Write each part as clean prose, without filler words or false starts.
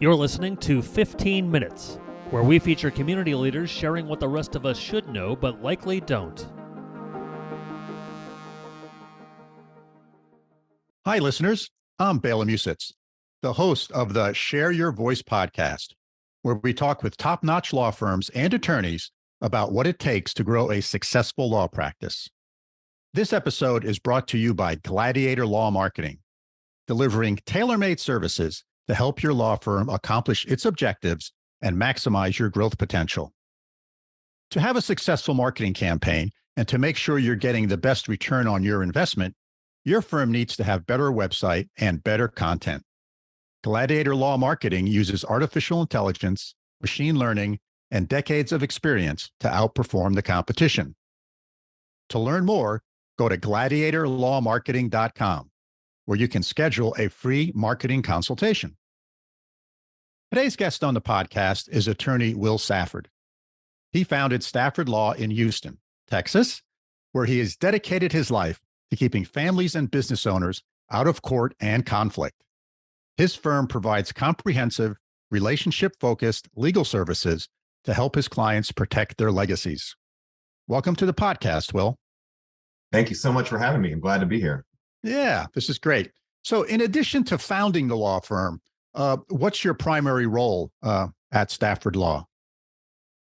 You're listening to 15 Minutes, where we feature community leaders sharing what the rest of us should know but likely don't. Hi, listeners. I'm Bela Musitz, the host of the Share Your Voice podcast, where we talk with top-notch law firms and attorneys about what it takes to grow a successful law practice. This episode is brought to you by Gladiator Law Marketing, delivering tailor-made services to help your law firm accomplish its objectives and maximize your growth potential. To have a successful marketing campaign and to make sure you're getting the best return on your investment, your firm needs to have better website and better content. Gladiator Law Marketing uses artificial intelligence, machine learning, and decades of experience to outperform the competition. To learn more, go to gladiatorlawmarketing.com, where you can schedule a free marketing consultation. Today's guest on the podcast is attorney Will Stafford. He founded Stafford Law in Houston, Texas, where he has dedicated his life to keeping families and business owners out of court and conflict. His firm provides comprehensive, relationship-focused legal services to help his clients protect their legacies. Welcome to the podcast, Will. Thank you so much for having me. I'm glad to be here. Yeah, this is great. So in addition to founding the law firm, what's your primary role at Stafford Law?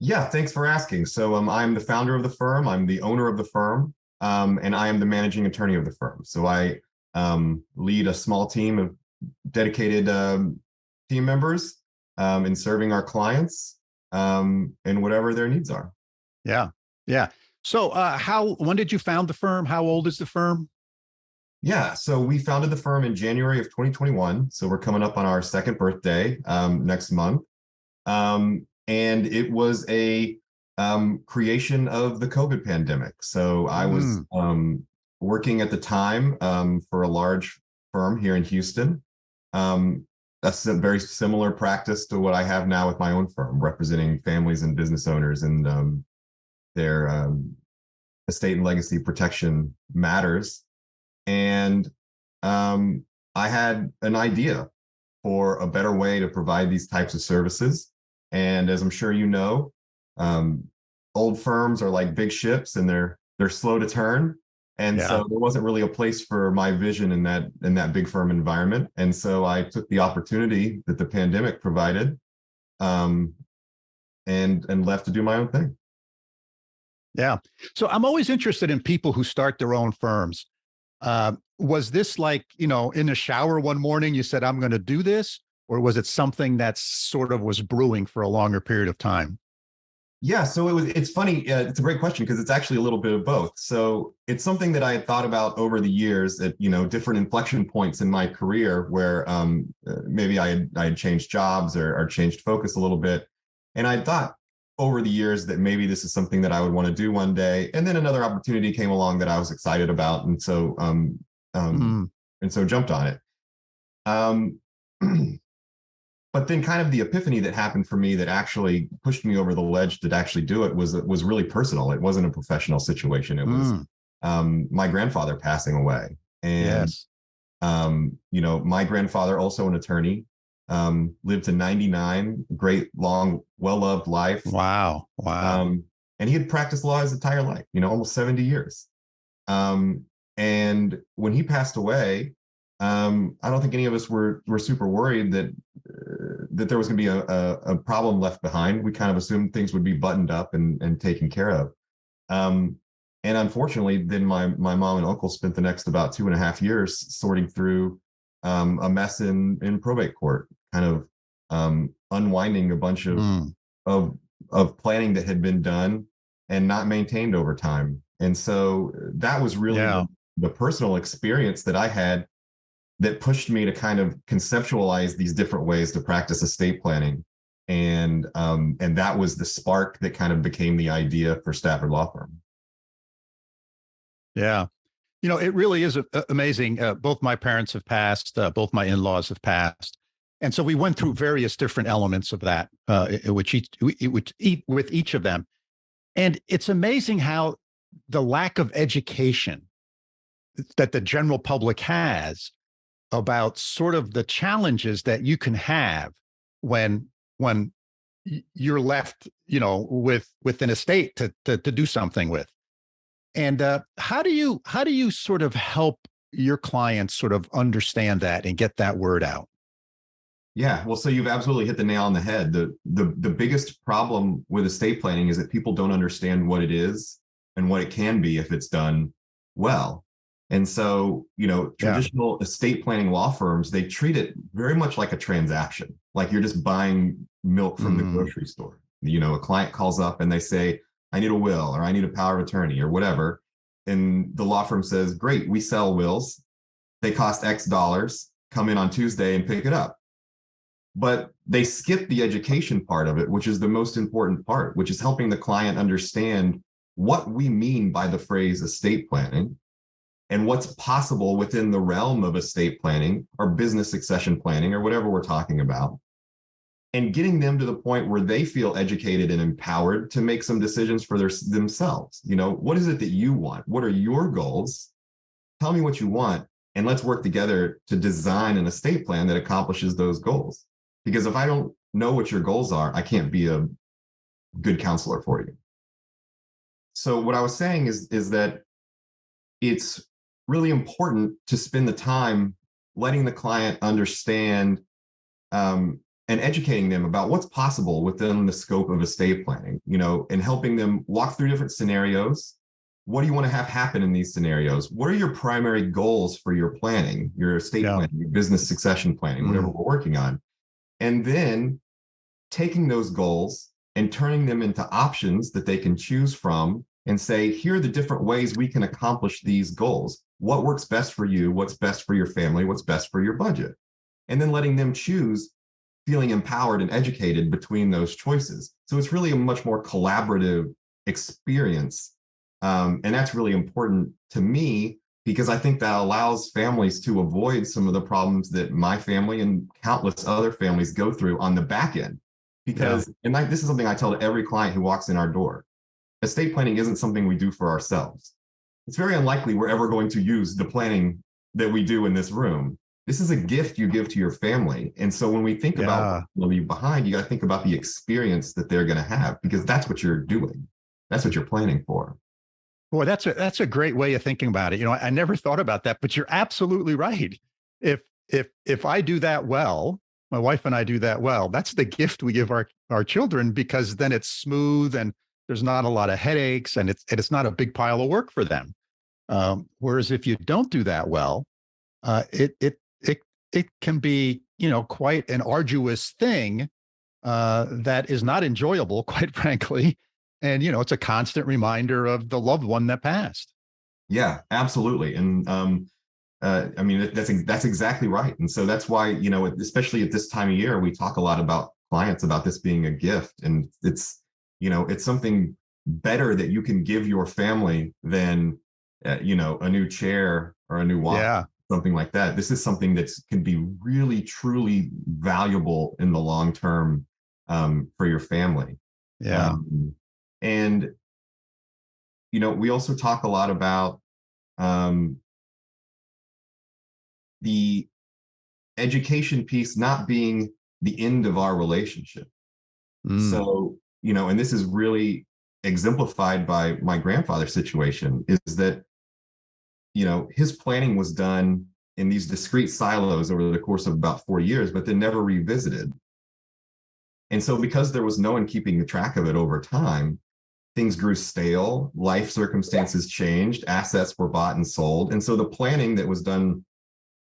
Yeah, thanks for asking. So I'm the founder of the firm. I'm the owner of the firm, and I am the managing attorney of the firm. So I lead a small team of dedicated team members in serving our clients and whatever their needs are. Yeah. So when did you found the firm? How old is the firm? Yeah, so we founded the firm in January of 2021. So we're coming up on our second birthday next month. And it was a creation of the COVID pandemic. So I was working at the time for a large firm here in Houston. That's a very similar practice to what I have now with my own firm, representing families and business owners and their estate and legacy protection matters. And I had an idea for a better way to provide these types of services. And as I'm sure you know, old firms are like big ships, and they're slow to turn. And so there wasn't really a place for my vision in that big firm environment. And so I took the opportunity that the pandemic provided, and left to do my own thing. Yeah. So I'm always interested in people who start their own firms. Was this like, in the shower one morning, you said, I'm going to do this? Or was it something that sort of was brewing for a longer period of time? Yeah, so it's funny. It's a great question because it's actually a little bit of both. So it's something that I had thought about over the years at, different inflection points in my career where maybe I had changed jobs or changed focus a little bit. And I thought over the years that maybe this is something that I would want to do one day. And then another opportunity came along that I was excited about. And so jumped on it. But then kind of the epiphany that happened for me that actually pushed me over the ledge to actually do it was really personal. It wasn't a professional situation. It was my grandfather passing away. And, my grandfather, also an attorney, lived to 99, great, long, well-loved life. Wow. And he had practiced law his entire life, almost 70 years. And when he passed away, I don't think any of us were super worried that there was going to be a problem left behind. We kind of assumed things would be buttoned up and taken care of. And unfortunately, then my mom and uncle spent the next about 2.5 years sorting through a mess in probate court, kind of unwinding a bunch of planning that had been done and not maintained over time. And so that was really the personal experience that I had that pushed me to kind of conceptualize these different ways to practice estate planning. And that was the spark that kind of became the idea for Stafford Law Firm. Yeah. It really is amazing. Both my parents have passed, both my in-laws have passed. And so we went through various different elements of that, with each of them. And it's amazing how the lack of education that the general public has about sort of the challenges that you can have when you're left, with an estate to do something with. And how do you sort of help your clients sort of understand that and get that word out? Yeah, well, so you've absolutely hit the nail on the head. The biggest problem with estate planning is that people don't understand what it is and what it can be if it's done well. And so, Yeah. traditional estate planning law firms, they treat it very much like a transaction, like you're just buying milk from the Mm, grocery store. A client calls up and they say, I need a will, or I need a power of attorney, or whatever. And the law firm says, great, we sell wills. They cost X dollars. Come in on Tuesday and pick it up. But they skip the education part of it, which is the most important part, which is helping the client understand what we mean by the phrase estate planning and what's possible within the realm of estate planning or business succession planning or whatever we're talking about, and getting them to the point where they feel educated and empowered to make some decisions for themselves. What is it that you want? What are your goals? Tell me what you want, and let's work together to design an estate plan that accomplishes those goals. Because if I don't know what your goals are, I can't be a good counselor for you. So what I was saying is that it's really important to spend the time letting the client understand, and educating them about what's possible within the scope of estate planning, and helping them walk through different scenarios. What do you want to have happen in these scenarios? What are your primary goals for your planning, your estate yeah. planning, your business succession planning, whatever Mm, we're working on? And then taking those goals and turning them into options that they can choose from and say, here are the different ways we can accomplish these goals. What works best for you? What's best for your family? What's best for your budget? And then letting them choose, feeling empowered and educated between those choices. So it's really a much more collaborative experience. And that's really important to me because I think that allows families to avoid some of the problems that my family and countless other families go through on the back end. yeah. Because, and this is something I tell to every client who walks in our door, estate planning isn't something we do for ourselves. It's very unlikely we're ever going to use the planning that we do in this room. This is a gift you give to your family. And so when we think about Yeah. what will leave behind, you got to think about the experience that they're going to have because that's what you're doing. That's what you're planning for. Boy, that's a great way of thinking about it. I never thought about that, but you're absolutely right. If I do that well, my wife and I do that well, that's the gift we give our children because then it's smooth and there's not a lot of headaches and it's not a big pile of work for them. Whereas if you don't do that well, it can be quite an arduous thing that is not enjoyable, quite frankly. And it's a constant reminder of the loved one that passed. Yeah, absolutely. And I mean, that's exactly right. And so that's why, especially at this time of year, we talk a lot about clients about this being a gift. And it's something better that you can give your family than, a new chair or a new watch, Yeah. something like that. This is something that can be really, truly valuable in the long term for your family. Yeah. Um, and, we also talk a lot about um, the education piece not being the end of our relationship. Mm, So, and this is really exemplified by my grandfather's situation is that, his planning was done in these discrete silos over the course of about 4 years, but then never revisited. And so, because there was no one keeping track of it over time, things grew stale, life circumstances changed, assets were bought and sold. And so, the planning that was done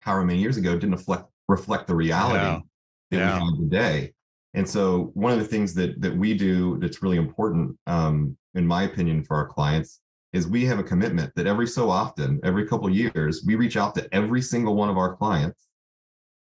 however many years ago didn't reflect the yeah. reality that we Yeah. have today. And so one of the things that we do that's really important, in my opinion, for our clients is we have a commitment that every so often, every couple of years, we reach out to every single one of our clients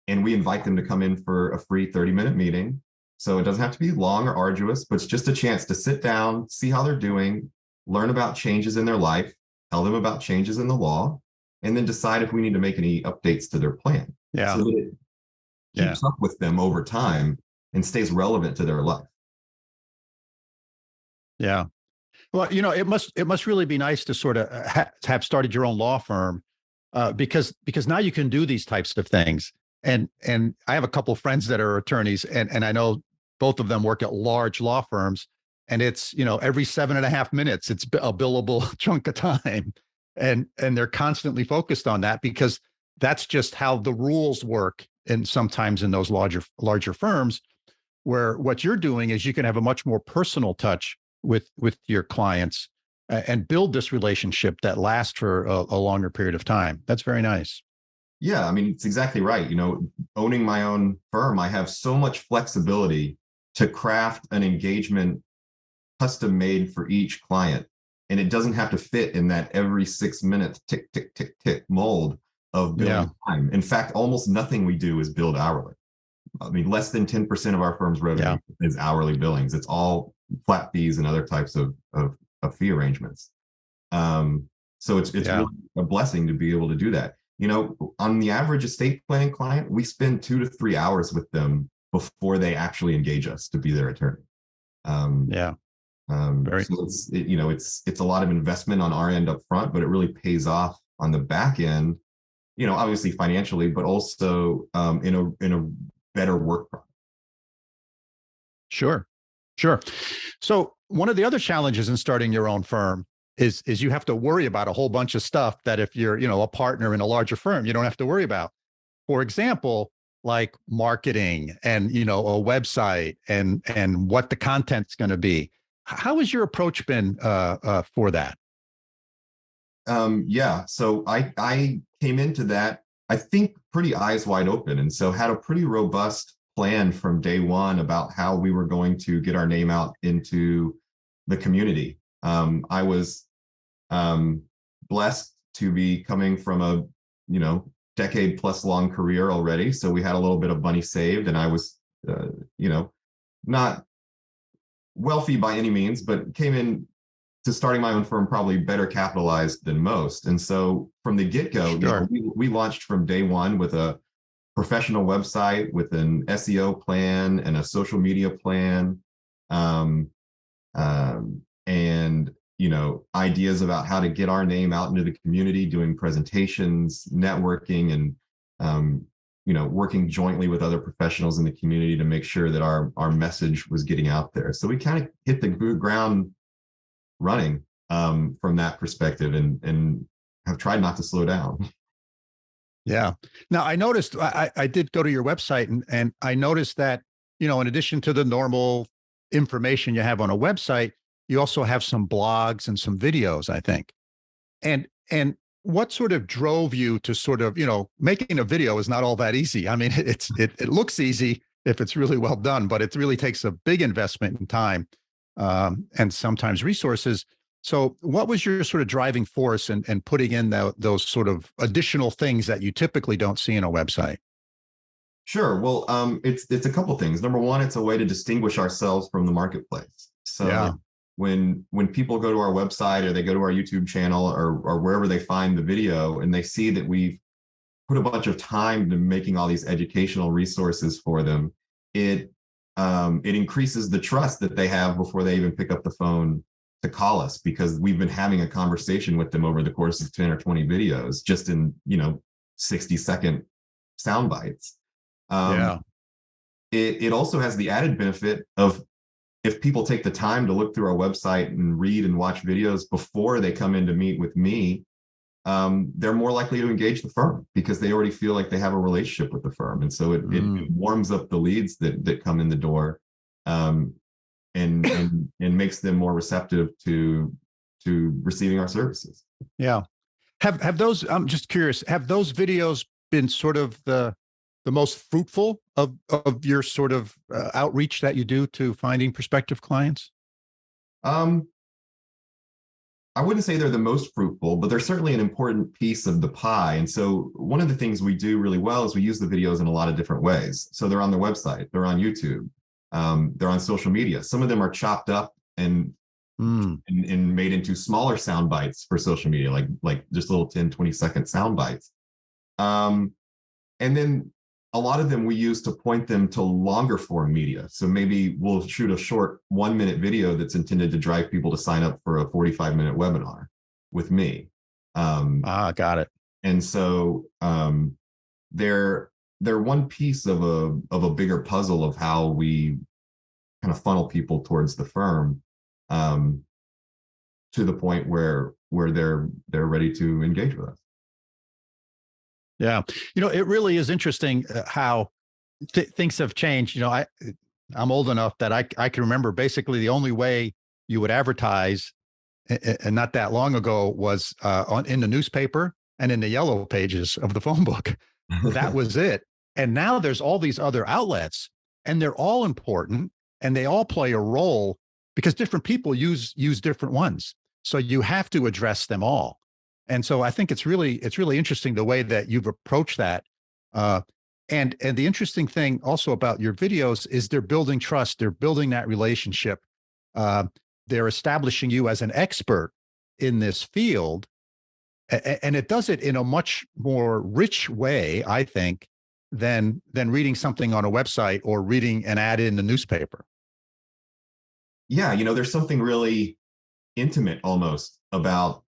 and we invite them to come in for a free 30-minute meeting. So it doesn't have to be long or arduous, but it's just a chance to sit down, see how they're doing, learn about changes in their life, tell them about changes in the law, and then decide if we need to make any updates to their plan so Yeah. that it Yeah. keeps up with them over time and stays relevant to their life. Yeah. Well, it must really be nice to sort of have started your own law firm because now you can do these types of things. And I have a couple of friends that are attorneys, and I know both of them work at large law firms, and it's, every 7.5 minutes, it's a billable chunk of time. And they're constantly focused on that because that's just how the rules work. And sometimes in those larger firms, where what you're doing is you can have a much more personal touch with your clients, and build this relationship that lasts for a longer period of time. That's very nice. Yeah, I mean, it's exactly right. Owning my own firm, I have so much flexibility to craft an engagement custom made for each client. And it doesn't have to fit in that every 6 minutes tick, tick, tick, tick mold of billing time. In fact, almost nothing we do is billed hourly. I mean, less than 10% of our firm's revenue is hourly billings. It's all flat fees and other types of fee arrangements. So it's really a blessing to be able to do that. On the average estate planning client, we spend 2 to 3 hours with them before they actually engage us to be their attorney. So it's a lot of investment on our end up front, but it really pays off on the back end, obviously financially, but also in a better work product. Sure. So one of the other challenges in starting your own firm is you have to worry about a whole bunch of stuff that if you're, a partner in a larger firm, you don't have to worry about. For example, like marketing and, a website and what the content's going to be. How has your approach been for that? So I came into that, I think, pretty eyes wide open. And so had a pretty robust plan from day one about how we were going to get our name out into the community. I was blessed to be coming from a, decade plus long career already. So we had a little bit of money saved, and I was, not wealthy by any means, but came in to starting my own firm probably better capitalized than most. And so from the get-go, we launched from day one with a professional website, with an SEO plan and a social media plan, and ideas about how to get our name out into the community, doing presentations, networking, and working jointly with other professionals in the community to make sure that our message was getting out there. So we kind of hit the ground running from that perspective, and have tried not to slow down. Yeah. Now I noticed, I did go to your website, and I noticed that, in addition to the normal information you have on a website, you also have some blogs and some videos, I think. And what sort of drove you to sort of, making a video is not all that easy. I mean, it looks easy if it's really well done, but it really takes a big investment in time, and sometimes resources. So what was your sort of driving force and putting in those sort of additional things that you typically don't see in a website? Sure. Well, it's a couple things. Number one, it's a way to distinguish ourselves from the marketplace. So when people go to our website, or they go to our YouTube channel, or wherever they find the video, and they see that we've put a bunch of time to making all these educational resources for them, it increases the trust that they have before they even pick up the phone to call us, because we've been having a conversation with them over the course of 10 or 20 videos, just in 60-second sound bites. It also has the added benefit of, if people take the time to look through our website and read and watch videos before they come in to meet with me, they're more likely to engage the firm because they already feel like they have a relationship with the firm. And so it warms up the leads that come in the door, and makes them more receptive to receiving our services. Yeah. Have those, I'm just curious, have those videos been sort of the most fruitful of your sort of outreach that you do to finding prospective clients? I wouldn't say they're the most fruitful, but they're certainly an important piece of the pie. And so one of the things we do really well is we use the videos in a lot of different ways. So they're on the website, they're on YouTube, they're on social media. Some of them are chopped up and made into smaller sound bites for social media, like just little 10, 20-second sound bites. And then a lot of them we use to point them to longer form media. So maybe we'll shoot a short 1-minute video that's intended to drive people to sign up for a 45-minute webinar with me. Got it. And so they're they're one piece of a bigger puzzle of how we kind of funnel people towards the firm, to the point where they're ready to engage with us. Yeah. It really is interesting how things have changed. I'm old enough that I can remember basically the only way you would advertise, and not that long ago, was in the newspaper and in the yellow pages of the phone book. That was it. And now there's all these other outlets, and they're all important, and they all play a role because different people use different ones. So you have to address them all. And so I think it's really interesting the way that you've approached that. And the interesting thing also about your videos is they're building trust. They're building that relationship. They're establishing you as an expert in this field. And it does it in a much more rich way, I think, than reading something on a website or reading an ad in the newspaper. Yeah, there's something really intimate almost about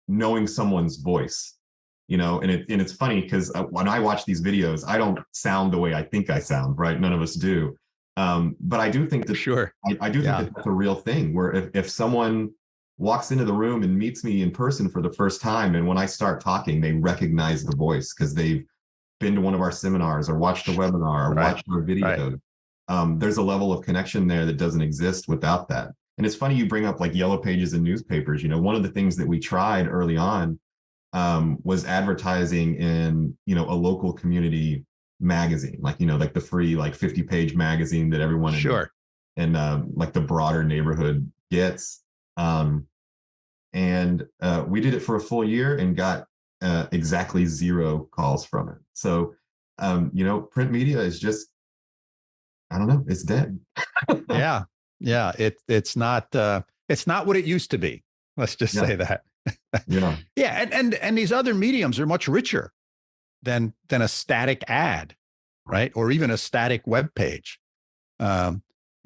knowing someone's voice, and it's funny because when I watch these videos, I don't sound the way I think I sound, right? None of us do. But I do think that Sure. I do think that that's a real thing where if someone walks into the room and meets me in person for the first time, and when I start talking, they recognize the voice because they've been to one of our seminars or watched a webinar or watched our video. There's a level of connection there that doesn't exist without that. And it's funny you bring up like yellow pages in newspapers. One of the things that we tried early on was advertising in, a local community magazine, like the free, like 50-page magazine that everyone in like the broader neighborhood gets. And we did it for a full year and got exactly 0 calls from it. So, print media is just, I don't know, it's dead. Yeah. It's not what it used to be. Let's just say that. Yeah. Yeah. And these other mediums are much richer than a static ad, right? Or even a static web page.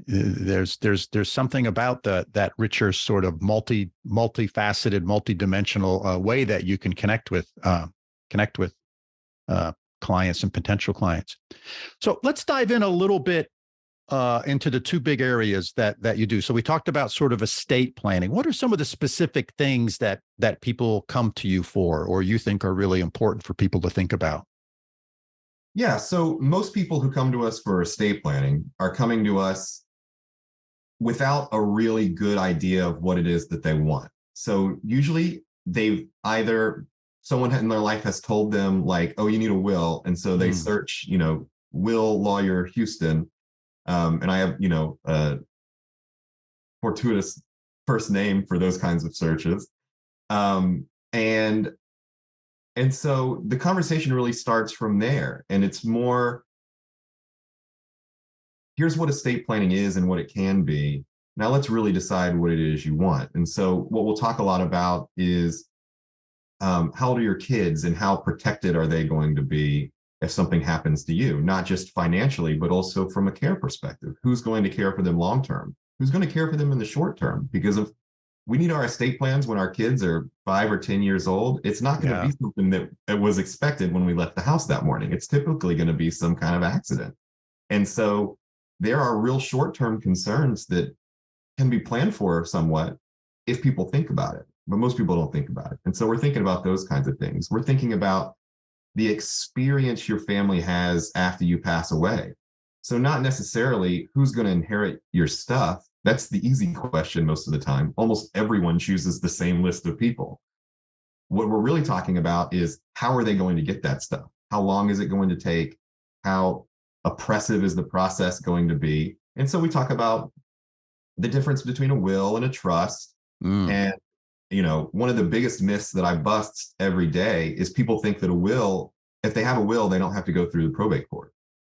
There's something about that richer sort of multifaceted, multidimensional way that you can connect with clients and potential clients. So let's dive in a little bit into the two big areas that you do. So we talked about sort of estate planning. What are some of the specific things that people come to you for, or you think are really important for people to think about? Yeah. So most people who come to us for estate planning are coming to us without a really good idea of what it is that they want. So usually someone in their life has told them like, oh, you need a will. And so they search, will lawyer Houston. And I have, a fortuitous first name for those kinds of searches. And so the conversation really starts from there. And it's more, here's what estate planning is and what it can be. Now let's really decide what it is you want. And so what we'll talk a lot about is how old are your kids and how protected are they going to be if something happens to you, not just financially, but also from a care perspective. Who's going to care for them long term? Who's going to care for them in the short term? Because if we need our estate plans when our kids are 5 or 10 years old, it's not going to be something that was expected when we left the house that morning. It's typically going to be some kind of accident. And so there are real short-term concerns that can be planned for somewhat if people think about it, but most people don't think about it. And so we're thinking about those kinds of things. We're thinking about the experience your family has after you pass away. So not necessarily who's going to inherit your stuff. That's the easy question most of the time. Almost everyone chooses the same list of people. What we're really talking about is how are they going to get that stuff? How long is it going to take? How oppressive is the process going to be? And so we talk about the difference between a will and a trust. And one of the biggest myths that I bust every day is people think that if they have a will, they don't have to go through the probate court.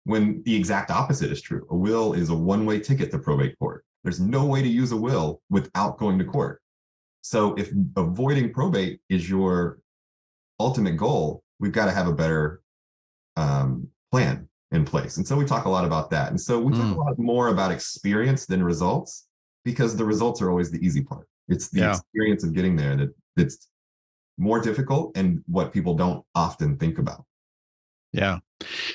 When the exact opposite is true. A will is a one-way ticket to probate court. There's no way to use a will without going to court. So if avoiding probate is your ultimate goal, we've got to have a better plan in place. And so we talk a lot about that. And so we talk a lot more about experience than results, because the results are always the easy part. It's the experience of getting there that's more difficult and what people don't often think about. Yeah.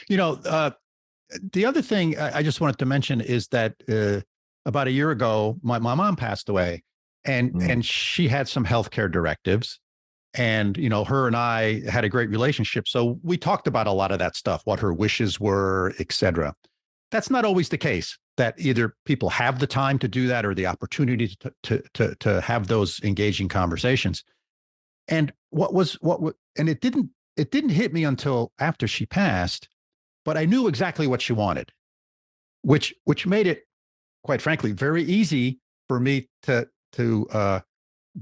The other thing I just wanted to mention is that about a year ago, my mom passed away, and she had some healthcare directives. And, her and I had a great relationship. So we talked about a lot of that stuff, what her wishes were, et cetera. That's not always the case, that either people have the time to do that or the opportunity to have those engaging conversations. And and it didn't hit me until after she passed, but I knew exactly what she wanted, which made it, quite frankly, very easy for me to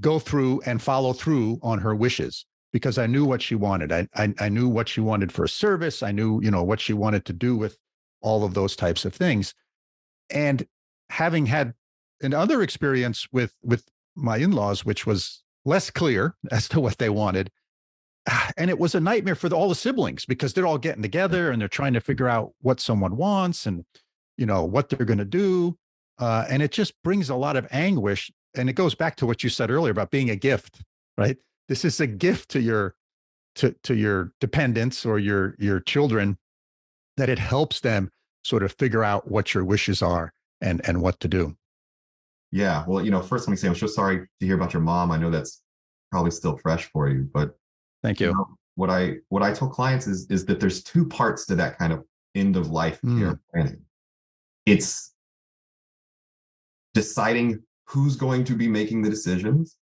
go through and follow through on her wishes, because I knew what she wanted. I knew what she wanted for a service. I knew, what she wanted to do with all of those types of things. And having had another experience with my in-laws, which was less clear as to what they wanted, and it was a nightmare for all the siblings, because they're all getting together and they're trying to figure out what someone wants and, what they're going to do. And it just brings a lot of anguish. And it goes back to what you said earlier about being a gift, right? This is a gift to your dependents or your children, that it helps them sort of figure out what your wishes are and what to do. Yeah. Well, first let me say I'm so sorry to hear about your mom. I know that's probably still fresh for you, but Thank you. What I tell clients is that there's two parts to that kind of end of life care planning. It's deciding who's going to be making the decisions.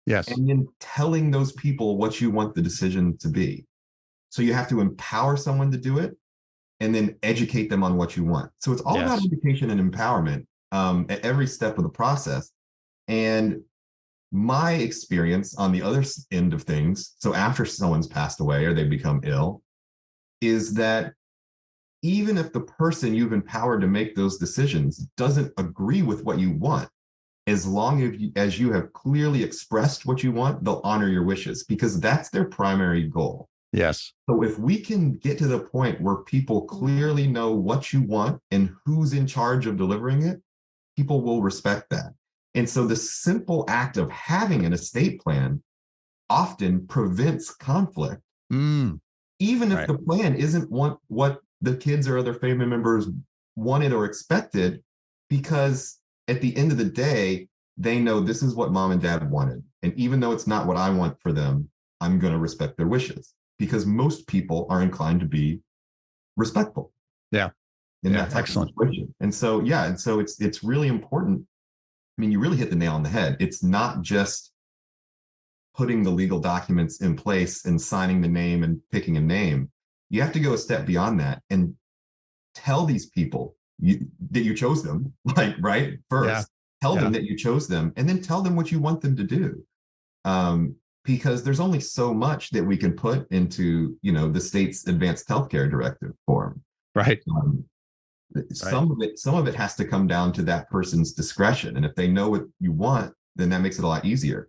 Yes. And then telling those people what you want the decision to be. So you have to empower someone to do it and then educate them on what you want. So it's all about education and empowerment at every step of the process. And my experience on the other end of things, so after someone's passed away or they become ill, is that even if the person you've empowered to make those decisions doesn't agree with what you want, as long as you have clearly expressed what you want, they'll honor your wishes, because that's their primary goal. Yes. So if we can get to the point where people clearly know what you want and who's in charge of delivering it, people will respect that. And so the simple act of having an estate plan often prevents conflict, even if the plan isn't what the kids or other family members wanted or expected, because at the end of the day, they know this is what mom and dad wanted. And even though it's not what I want for them, I'm going to respect their wishes, because most people are inclined to be respectful. Yeah. In that type of situation. And so it's really important. I mean, you really hit the nail on the head. It's not just putting the legal documents in place and signing the name and picking a name. You have to go a step beyond that and tell these people that you chose them, first. Tell them that you chose them, and then tell them what you want them to do. Because there's only so much that we can put into, the state's advanced healthcare directive form. Right. Some of it has to come down to that person's discretion. And if they know what you want, then that makes it a lot easier.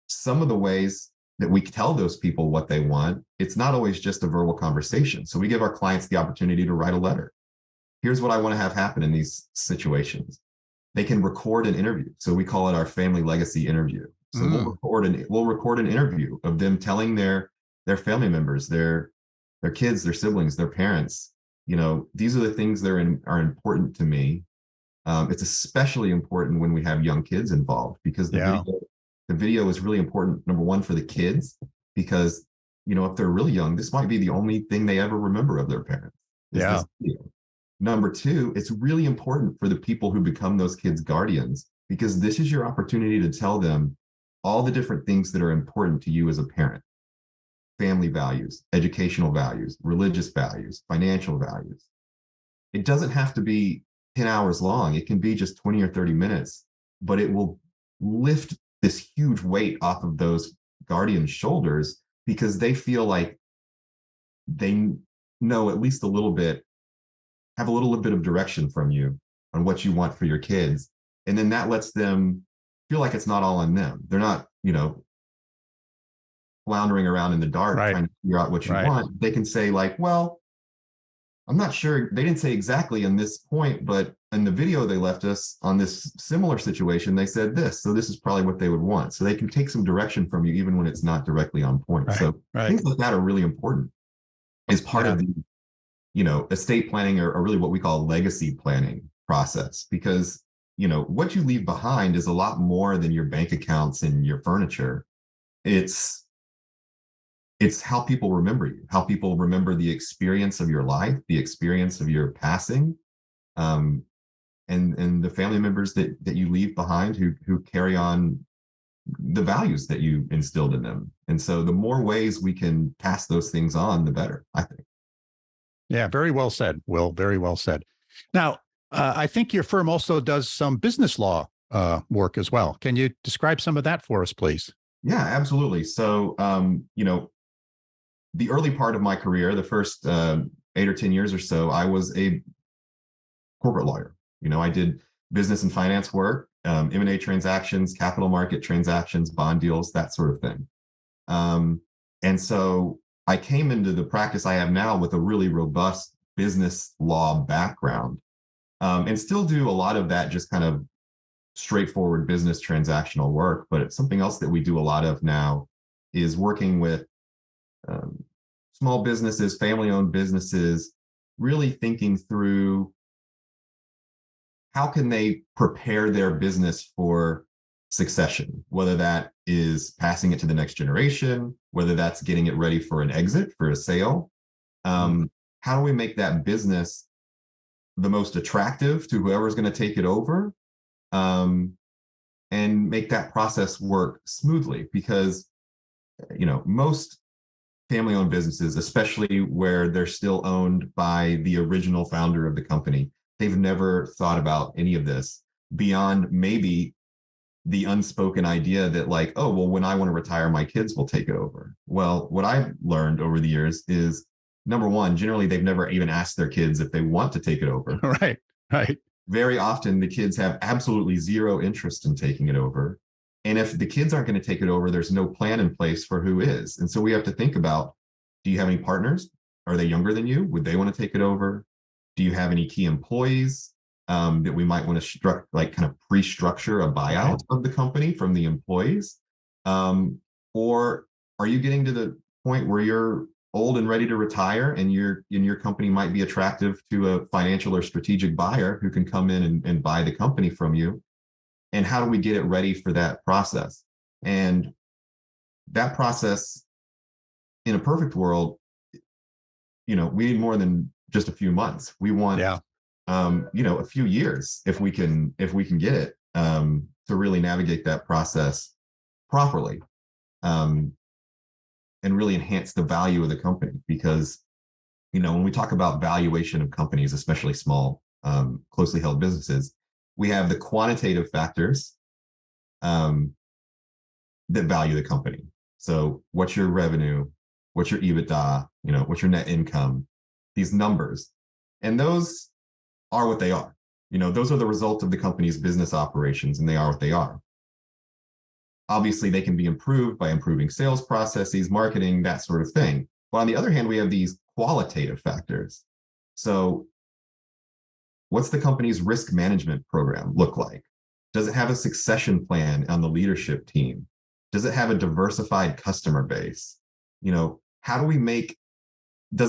Some of the ways that we tell those people what they want, it's not always just a verbal conversation. So we give our clients the opportunity to write a letter. Here's what I want to have happen in these situations. They can record an interview. So we call it our family legacy interview. So we'll record an interview of them telling their family members, their kids, their siblings, their parents, these are the things that are important to me. It's especially important when we have young kids involved, because the video is really important, number one, for the kids, because, if they're really young, this might be the only thing they ever remember of their parents. This video. Number two, it's really important for the people who become those kids' guardians, because this is your opportunity to tell them all the different things that are important to you as a parent. Family values, educational values, religious values, financial values. It doesn't have to be 10 hours long. It can be just 20 or 30 minutes, but it will lift this huge weight off of those guardians' shoulders, because they feel like they know at least a little bit, have a little bit of direction from you on what you want for your kids. And then that lets them feel like it's not all on them. They're not, floundering around in the dark trying to figure out what you want. They can say well, I'm not sure. They didn't say exactly in this point, but in the video they left us on this similar situation, they said this. So this is probably what they would want. So they can take some direction from you even when it's not directly on point. Things like that are really important as part of estate planning or really what we call legacy planning process, because, what you leave behind is a lot more than your bank accounts and your furniture. It's how people remember you, how people remember the experience of your life, the experience of your passing, um, and the family members that you leave behind who carry on the values that you instilled in them. And so the more ways we can pass those things on, the better, I think. Yeah, very well said, Will. Very well said. Now, I think your firm also does some business law work as well. Can you describe some of that for us, please? Yeah, absolutely. So, the early part of my career, the first 8 or 10 years or so, I was a corporate lawyer. I did business and finance work, M&A transactions, capital market transactions, bond deals, that sort of thing. And so I came into the practice I have now with a really robust business law background, and still do a lot of that just kind of straightforward business transactional work. But it's something else that we do a lot of now is working with small businesses, family-owned businesses, really thinking through how can they prepare their business for succession, whether that is passing it to the next generation, whether that's getting it ready for an exit, for a sale. How do we make that business the most attractive to whoever's going to take it over, and make that process work smoothly? Because, most family-owned businesses, especially where they're still owned by the original founder of the company, they've never thought about any of this beyond maybe the unspoken idea that, like, oh, well, when I want to retire, my kids will take it over. Well, what I've learned over the years is, number one, generally they've never even asked their kids if they want to take it over. Right, right. Very often the kids have absolutely zero interest in taking it over. And if the kids aren't going to take it over, there's no plan in place for who is. And so we have to think about, do you have any partners? Are they younger than you? Would they want to take it over? Do you have any key employees that we might want to kind of pre-structure a buyout of the company from the employees? Or are you getting to the point where you're old and ready to retire, and your company might be attractive to a financial or strategic buyer who can come in and buy the company from you? And how do we get it ready for that process? And that process, in a perfect world, we need more than just a few months. We want, a few years if we can get it, to really navigate that process properly, and really enhance the value of the company. Because, when we talk about valuation of companies, especially small, closely held businesses, we have the quantitative factors that value the company. So what's your revenue? What's your EBITDA? What's your net income? These numbers. And those are what they are. Those are the result of the company's business operations, and they are what they are. Obviously, they can be improved by improving sales processes, marketing, that sort of thing. But on the other hand, we have these qualitative factors. So what's the company's risk management program look like? Does it have a succession plan on the leadership team? Does it have a diversified customer base? Does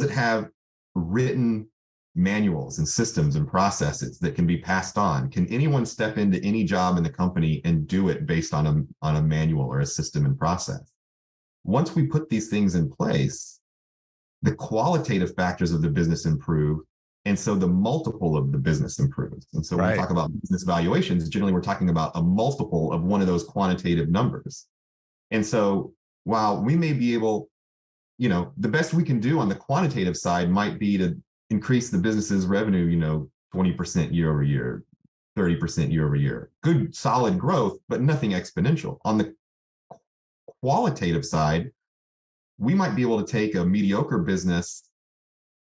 it have written manuals and systems and processes that can be passed on? Can anyone step into any job in the company and do it based on a manual or a system and process? Once we put these things in place, the qualitative factors of the business improve, and so the multiple of the business improves. And so when we talk about business valuations, generally we're talking about a multiple of one of those quantitative numbers. And so while we may be able, the best we can do on the quantitative side might be to increase the business's revenue, 20% year over year, 30% year over year. Good, solid growth, but nothing exponential. On the qualitative side, we might be able to take a mediocre business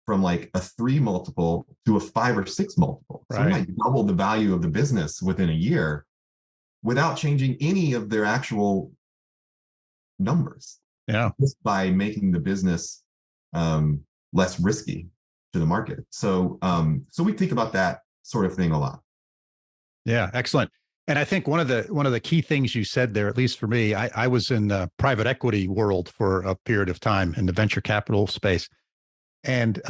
from like a 3 multiple to a 5 or 6 multiple. So we might double the value of the business within a year without changing any of their actual numbers. Yeah. Just by making the business less risky to the market. So we think about that sort of thing a lot. Yeah, excellent. And I think one of the key things you said there, at least for me, I was in the private equity world for a period of time in the venture capital space. And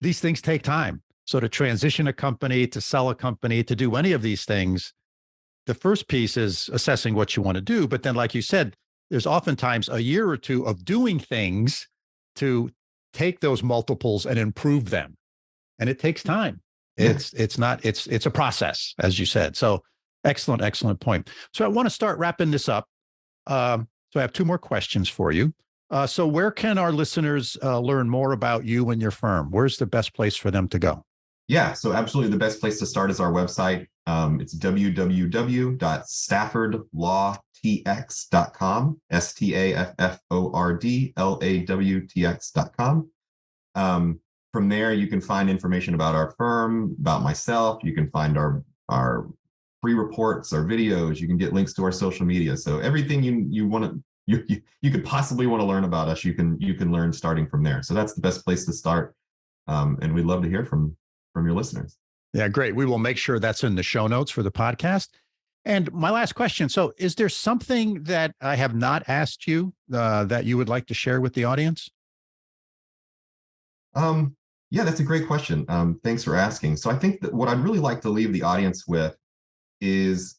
these things take time. So to transition a company, to sell a company, to do any of these things, the first piece is assessing what you want to do. But then, like you said, there's oftentimes a year or two of doing things to take those multiples and improve them. And it takes time. Yeah. It's a process, as you said. So excellent point. So I want to start wrapping this up. So I have two more questions for you. So where can our listeners learn more about you and your firm? Where's the best place for them to go? Yeah, so absolutely the best place to start is our website. It's www.staffordlawtx.com, STAFFORDLAWTX.com. From there, you can find information about our firm, about myself. You can find our free reports, our videos. You can get links to our social media. So everything you want to you could possibly want to learn about us, you can learn starting from there. So that's the best place to start. And we'd love to hear from your listeners. Yeah, great. We will make sure that's in the show notes for the podcast. And my last question. So is there something that I have not asked you that you would like to share with the audience? Yeah, that's a great question. Thanks for asking. So I think that what I'd really like to leave the audience with is,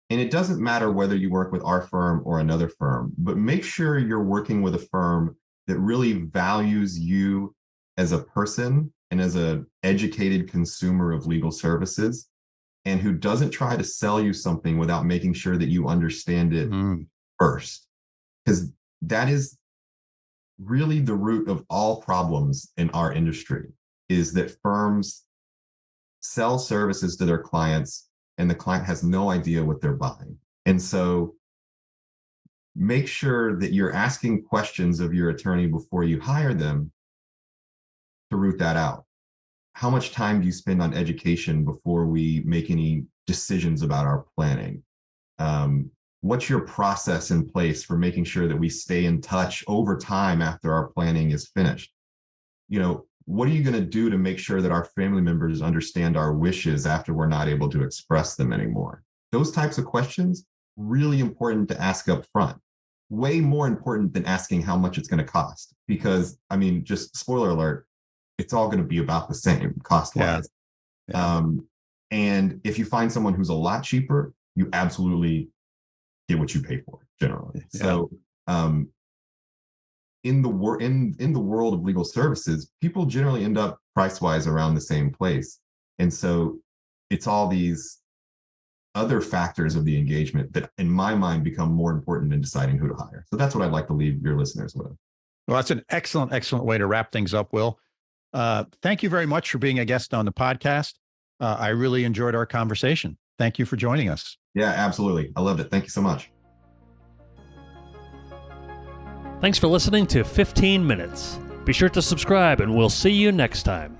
and it doesn't matter whether you work with our firm or another firm, but make sure you're working with a firm that really values you as a person and as an educated consumer of legal services, and who doesn't try to sell you something without making sure that you understand it first. Because that is really the root of all problems in our industry, is that firms sell services to their clients and the client has no idea what they're buying. And so make sure that you're asking questions of your attorney before you hire them to root that out. How much time do you spend on education before we make any decisions about our planning? What's your process in place for making sure that we stay in touch over time after our planning is finished? What are you going to do to make sure that our family members understand our wishes after we're not able to express them anymore? Those types of questions, really important to ask up front. Way more important than asking how much it's going to cost. Because, just spoiler alert, it's all going to be about the same cost-wise. Yeah. And if you find someone who's a lot cheaper, you absolutely get what you pay for, generally. Yeah. So in the world of legal services, people generally end up price-wise around the same place. And so it's all these other factors of the engagement that, in my mind, become more important in deciding who to hire. So that's what I'd like to leave your listeners with. Well, that's an excellent way to wrap things up, Will. Thank you very much for being a guest on the podcast. I really enjoyed our conversation. Thank you for joining us. Yeah, absolutely. I loved it. Thank you so much. Thanks for listening to 15 Minutes. Be sure to subscribe and we'll see you next time.